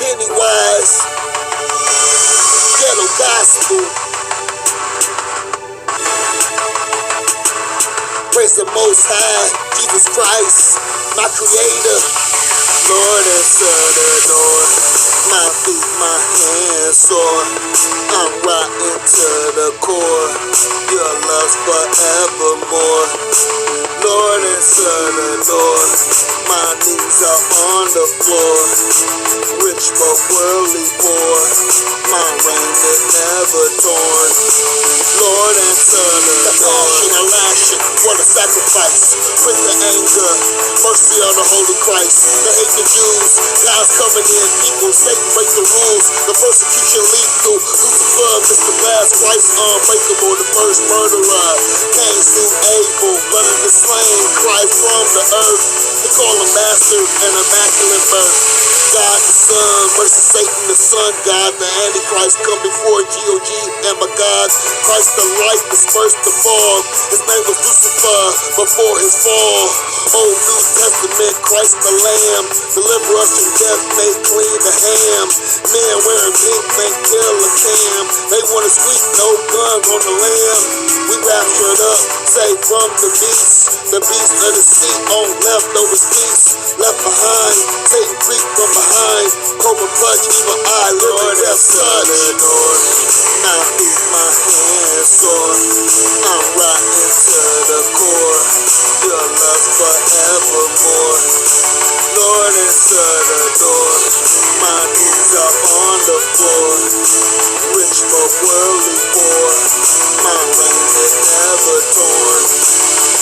Pennywise, ghetto gospel. Praise the Most High, Jesus Christ, my Creator. Lord, answer the door. My feet, my hands sore. I'm rotten to the core. Your love's forevermore. Lord, answer the door. My knees are on the floor. Rich but worldly poor. My raiment never torn. Lord, answer the door. The passion, what a sacrifice. Quick to anger, mercy on the Holy Christ. They hate the Jews, God's coming in. People, Satan break the rules. The persecution lethal. Lucifer, Mr. Last Christ, unbreakable. The first murderer. Cain slew Abel, blood of the slain. Christ from the earth. They call him master and immaculate birth. God the Son, versus Satan the Son, God the Antichrist, come before G.O.G. and my God. Christ the light dispersed the fog. His name was Lucifer before his fall. Old New Testament, Christ the Lamb, deliver us from death, make clean the ham. Men wearing pink, think kill a cam. They want to sweep, no guns on the lamb. We raptured up, saved from the beast of the sea, on leftovers peace. Left behind, Satan creep from behind. Cobra clutch, evil eye, Lord, death touch. My feet, my hands sore. I'm rotten to the core. Your love forevermore. Lord, answer the door. My knees are on the floor. Rich but worldly poor. My raiment never torn.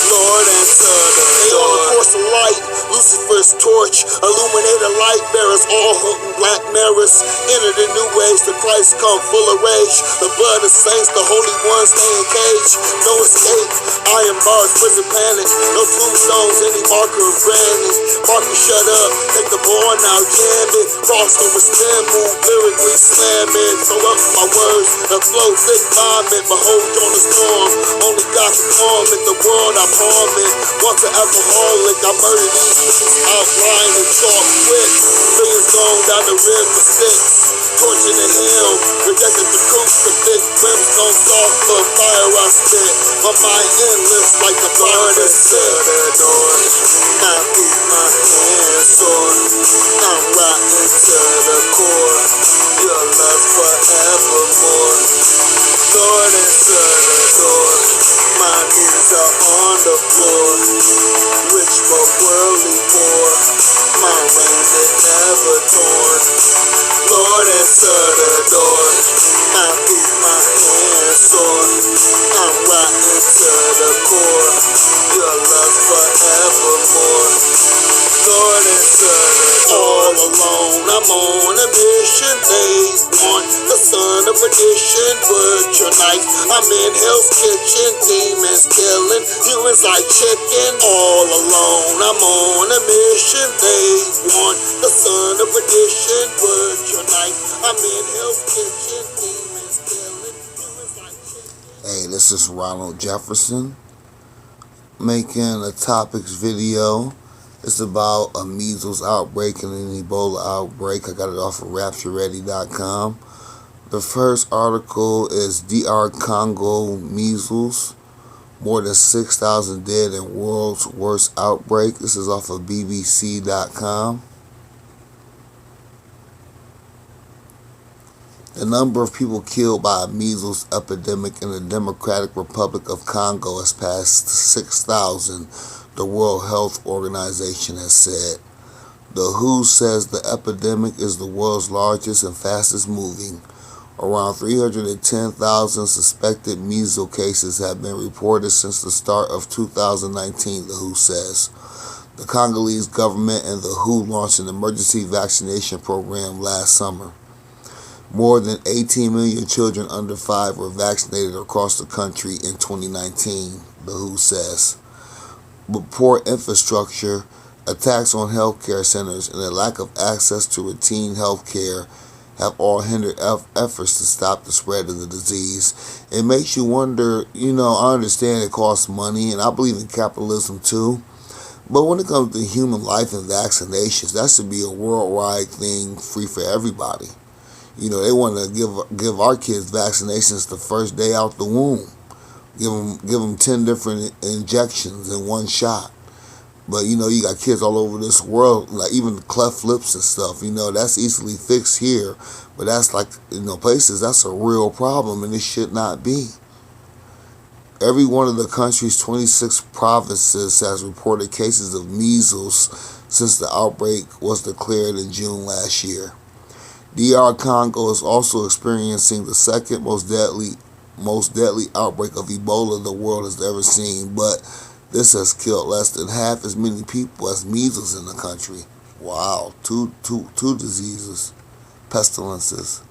Lord, answer the door. They on the course of light. Lucifer's torch, illuminate the light bearers, all hunting black mirrors. Enter the new age, the Christ come full of rage. The blood of saints, the holy ones stay in cage. No escape, iron bars, prison panic. No tombstones, any marker of granite. Marker shut up, take the ball now, jam it. Cross over spin, move lyrically slamming. Throw up my words, the flow thick vomit. Behold on the storm, only God can calm it. The world I palm it. Once an alcoholic, I murdered these outline and chalk quick. Millions gone down the river sticks. Torch in the hill, rejected the crucifix. Brimstone soft for fire I spit. My mind endless like the fire that set the door. My feet, my hands sore. I'm rotten to the core. Your love forevermore. Lord, answer the door. My knees are on the floor. Rich but worldly poor. My raiment never torn. Lord, answer the door. My feet, my hands sore. I'm rotten to the core. Your love forevermore. Lord, answer the door. All alone, I'm on a mission. They want the son of perdition, butcher knife. I'm in Hell's Kitchen, demons killing humans like chicken. All alone, I'm on a mission. They want the son of perdition, butcher knife. I'm in Hell's Kitchen, demons killing humans like chicken. Hey, this is Ronald Jefferson making a topics video. It's about a measles outbreak and an Ebola outbreak. I got it off of RaptureReady.com. The first article is DR Congo measles. More than 6,000 dead in world's worst outbreak. This is off of BBC.com. The number of people killed by a measles epidemic in the Democratic Republic of Congo has passed 6,000, the World Health Organization has said. The WHO says the epidemic is the world's largest and fastest moving. Around 310,000 suspected measles cases have been reported since the start of 2019, the WHO says. The Congolese government and the WHO launched an emergency vaccination program last summer. More than 18 million children under 5 were vaccinated across the country in 2019, the WHO says. But poor infrastructure, attacks on healthcare centers, and a lack of access to routine health care have all hindered efforts to stop the spread of the disease. It makes you wonder, I understand it costs money, and I believe in capitalism too, But when it comes to human life and vaccinations, that should be a worldwide thing, free for everybody. They want to give our kids vaccinations the first day out the womb. Give them 10 different injections in one shot. But you got kids all over this world, like even cleft lips and stuff. That's easily fixed here, but that's like places that's a real problem, and it should not be. Every one of the country's 26 provinces has reported cases of measles since the outbreak was declared in June last year. DR Congo is also experiencing the second most deadly outbreak of Ebola the world has ever seen, but this has killed less than half as many people as measles in the country. Wow, two diseases, pestilences.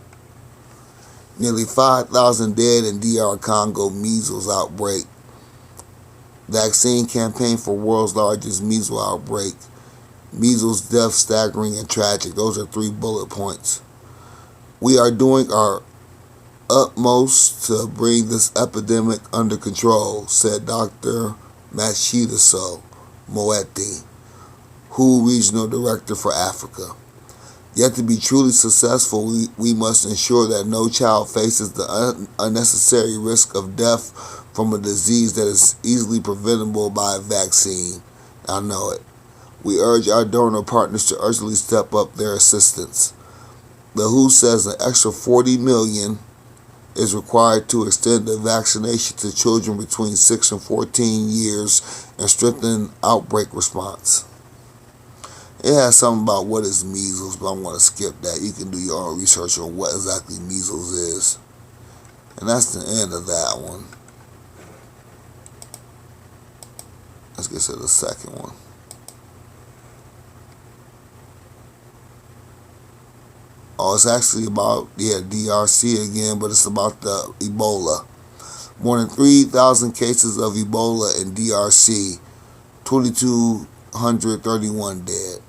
Nearly 5,000 dead in DR Congo measles outbreak. Vaccine campaign for world's largest measles outbreak. Measles death staggering and tragic. Those are 3 bullet points. We are doing our utmost to bring this epidemic under control, said Dr. Matshidiso Moeti, WHO Regional Director for Africa. Yet to be truly successful, we must ensure that no child faces the unnecessary risk of death from a disease that is easily preventable by a vaccine. I know it. We urge our donor partners to urgently step up their assistance. The WHO says an extra 40 million is required to extend the vaccination to children between 6 and 14 years and strengthen outbreak response. It has something about what is measles, but I'm going to skip that. You can do your own research on what exactly measles is. And that's the end of that one. Let's get to the second one. Oh, it's actually about, DRC again, but it's about the Ebola. More than 3,000 cases of Ebola in DRC, 2,231 dead.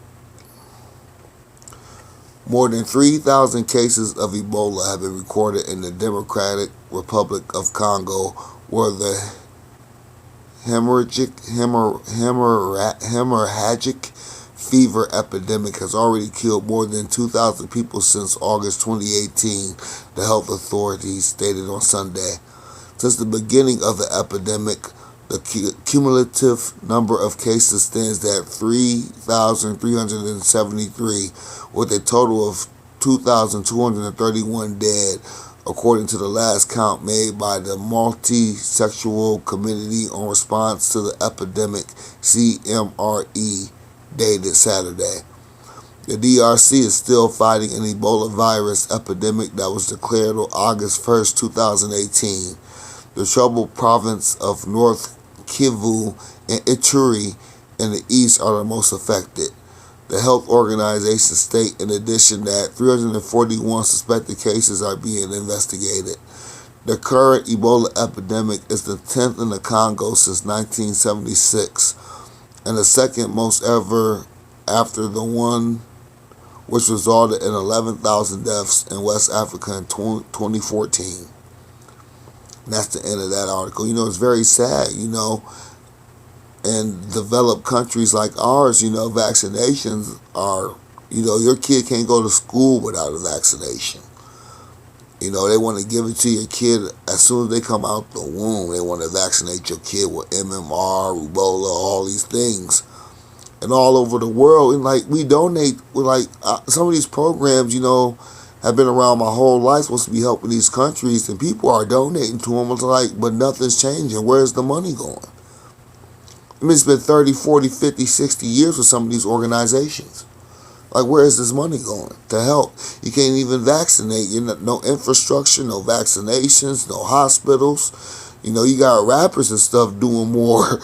More than 3,000 cases of Ebola have been recorded in the Democratic Republic of Congo, where the hemorrhagic fever epidemic has already killed more than 2,000 people since August 2018, the health authorities stated on Sunday. Since the beginning of the epidemic, the cumulative number of cases stands at 3,373, with a total of 2,231 dead, according to the last count made by the Multi-Sectoral Committee on Response to the Epidemic, CMRE, dated Saturday. The DRC is still fighting an Ebola virus epidemic that was declared on August 1st, 2018. The troubled province of North Kivu and Ituri in the east are the most affected. The health organization state in addition that 341 suspected cases are being investigated. The current Ebola epidemic is the 10th in the Congo since 1976, and the second most ever after the one which resulted in 11,000 deaths in West Africa in 2014. And that's the end of that article. It's very sad, and developed countries like ours, vaccinations are, your kid can't go to school without a vaccination. They want to give it to your kid as soon as they come out the womb. They want to vaccinate your kid with MMR, Ebola, all these things. And all over the world, and we donate, some of these programs, have been around my whole life, supposed to be helping these countries, and people are donating to them. It's but nothing's changing. Where's the money going? It's been 30, 40, 50, 60 years with some of these organizations. Where is this money going to help? You can't even vaccinate. No infrastructure, no vaccinations, no hospitals. You got rappers and stuff doing more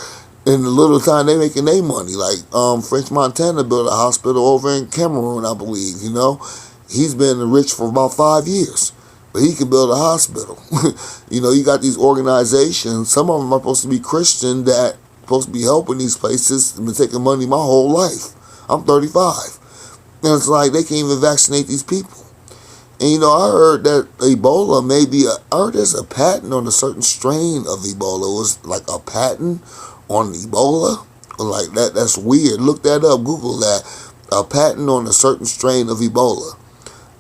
in the little time they making their money. French Montana built a hospital over in Cameroon, I believe. He's been rich for about 5 years, but he can build a hospital. You got these organizations. Some of them are supposed to be Christian that supposed to be helping these places. I've been taking money my whole life. I'm 35. And it's they can't even vaccinate these people. And I heard that Ebola I heard there's a patent on a certain strain of Ebola. It was a patent on Ebola Like that's weird. Look that up. Google that. A patent on a certain strain of Ebola.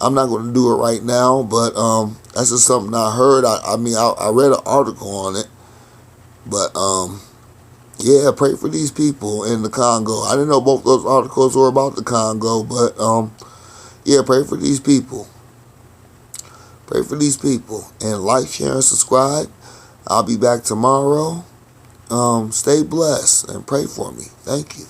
I'm not going to do it right now, but that's just something I heard. I read an article on it, but yeah, pray for these people in the Congo. I didn't know both those articles were about the Congo, but yeah, pray for these people. Pray for these people, and like, share, and subscribe. I'll be back tomorrow. Stay blessed and pray for me. Thank you.